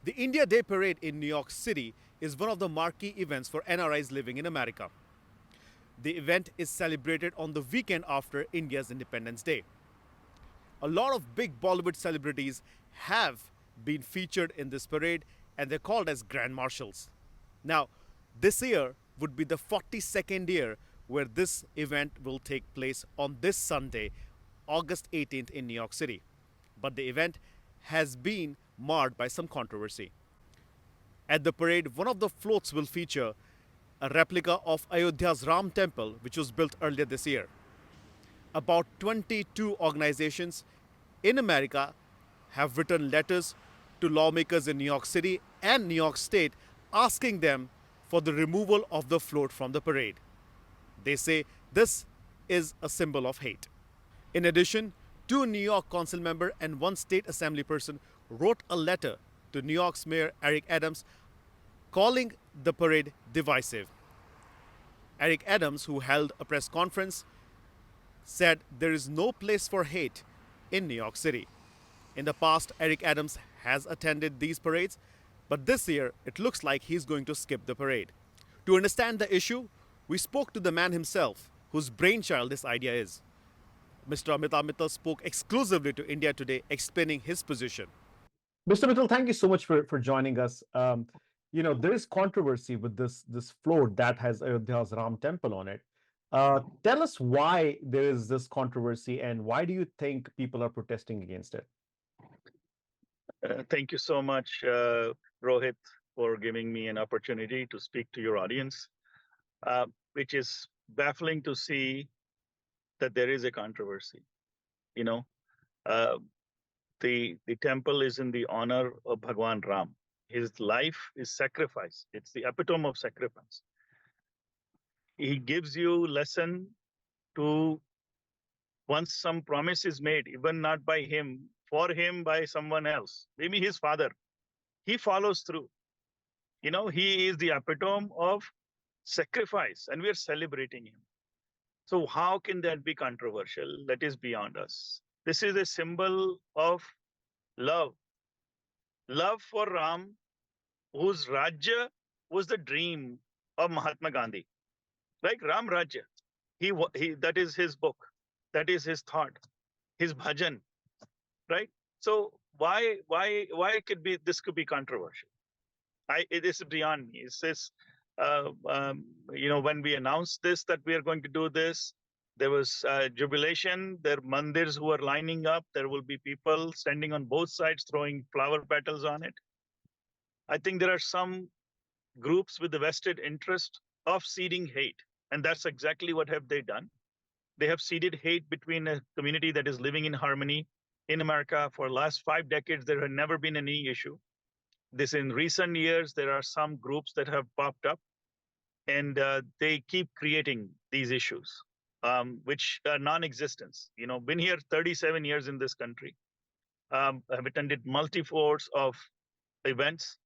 The India Day Parade in New York City is one of the marquee events for NRIs living in America. The event is celebrated on the weekend after India's Independence Day. A lot of big Bollywood celebrities have been featured in this parade and they're called as Grand Marshals. Now, this year would be the 42nd year where this event will take place on this Sunday, August 18th in New York City. But the event has been marred by some controversy. At the parade, one of the floats will feature a replica of Ayodhya's Ram Temple, which was built earlier this year. About 22 organizations in America have written letters to lawmakers in New York City and New York State asking them for the removal of the float from the parade. They say this is a symbol of hate. In addition, two New York council members and one state assembly person wrote a letter to New York's Mayor Eric Adams calling the parade divisive. Eric Adams, who held a press conference, said there is no place for hate in New York City. In the past, Eric Adams has attended these parades, but this year it looks like he's going to skip the parade. To understand the issue, we spoke to the man himself, whose brainchild this idea is. Mr. Amitabh Mittal spoke exclusively to India Today, explaining his position. Mr. Mittal, thank you so much for joining us. There is controversy with this float that has Ayodhya's Ram Temple on it. Tell us why there is this controversy and why do you think people are protesting against it? Thank you so much, Rohit, for giving me an opportunity to speak to your audience, which is baffling to see that there is a controversy. You know, uh, the temple is in the honor of Bhagwan Ram. His life is sacrifice. It's the epitome of sacrifice. He gives you lesson to once some promise is made, even not by him, for him by someone else, maybe his father, he follows through. He is the epitome of sacrifice, and we are celebrating him. So, how can that be controversial? That is beyond us. This is a symbol of love, love for Ram, whose Rajya was the dream of Mahatma Gandhi, like Ram Rajya. He that is his book, that is his thought, his bhajan, right? So why could be controversial? It is beyond me. It says, when we announced this that we are going to do this, there was jubilation. There are mandirs who are lining up. There will be people standing on both sides throwing flower petals on it. I think there are some groups with the vested interest of seeding hate, and that's exactly what have they done. They have seeded hate between a community that is living in harmony in America for the last 5 decades. There had never been any issue. This in recent years, there are some groups that have popped up, and they keep creating these issues, which are non-existence. Been here 37 years in this country. Have attended multi-forts of events,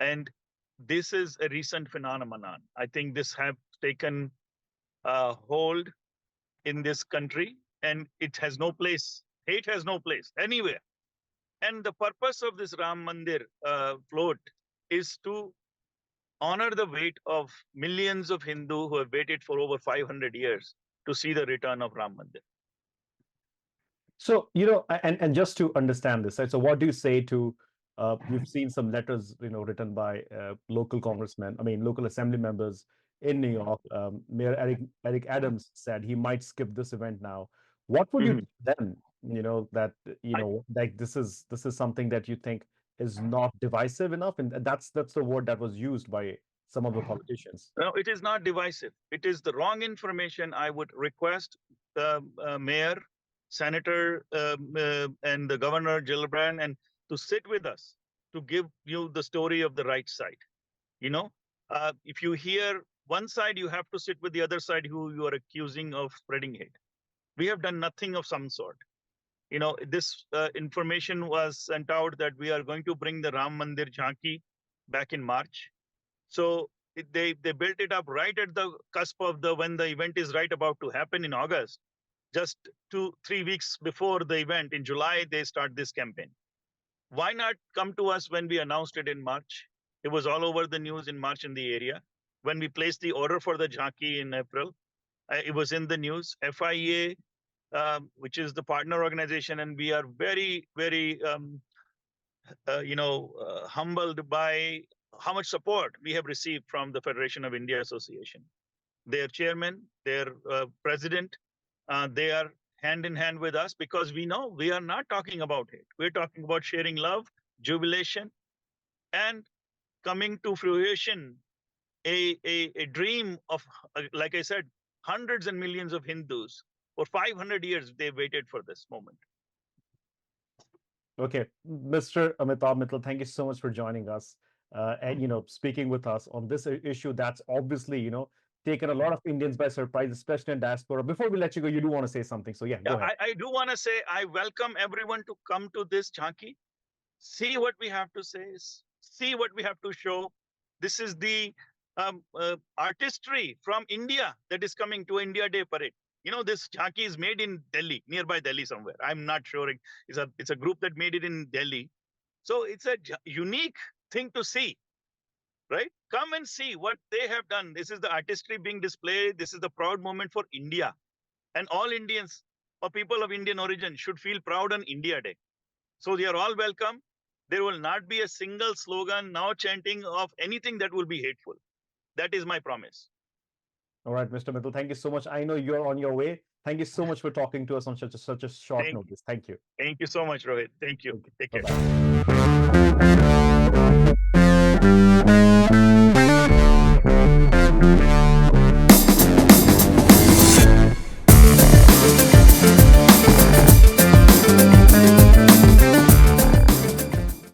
and this is a recent phenomenon. I think this have taken hold in this country, and it has no place. Hate has no place anywhere. And the purpose of this Ram Mandir float is to honor the wait of millions of Hindu who have waited for over 500 years to see the return of Ram Mandir. So, and just to understand this, right? So, what do you say to? We've seen some letters, written by local congressmen. I mean, local assembly members in New York. Mayor Eric Adams said he might skip this event now. What would you tell them? That like this is something that you think is not divisive enough, and that's the word that was used by some of the politicians. No, it is not divisive. It is the wrong information. I would request the mayor, senator, and the governor, Gillibrand, and to sit with us to give you the story of the right side. If you hear one side, you have to sit with the other side who you are accusing of spreading hate. We have done nothing of some sort. This information was sent out that we are going to bring the Ram Mandir Jhanki back in March. So they built it up right at the cusp of when the event is right about to happen in August. Just 2-3 weeks before the event in July, they start this campaign. Why not come to us when we announced it in March? It was all over the news in March in the area. When we placed the order for the jhanki in April, it was in the news. FIA, which is the partner organization, and we are very, very, humbled by how much support we have received from the Federation of India Association. Their chairman, their president, they are hand in hand with us because we know we are not talking about hate. We're talking about sharing love, jubilation, and coming to fruition a dream of, like I said, hundreds and millions of Hindus. For 500 years, they waited for this moment. Okay, Mr. Amitabh Mittal, thank you so much for joining us and speaking with us on this issue that's obviously taken a lot of Indians by surprise, especially in diaspora. Before we let you go, you do want to say something, so yeah, go ahead. I do want to say I welcome everyone to come to this jhanki, see what we have to say, see what we have to show. This is the artistry from India that is coming to India Day Parade. This jhanki is made in Delhi, nearby Delhi somewhere. I'm not sure. It's a group that made it in Delhi. So it's a unique thing to see, right? Come and see what they have done. This is the artistry being displayed. This is the proud moment for India. And all Indians or people of Indian origin should feel proud on India Day. So they are all welcome. There will not be a single slogan now chanting of anything that will be hateful. That is my promise. All right, Mr. Mittal, thank you so much. I know you're on your way. Thank you so much for talking to us on such a short notice. Thank you. Thank you so much, Rohit. Thank you. Take care. Bye-bye.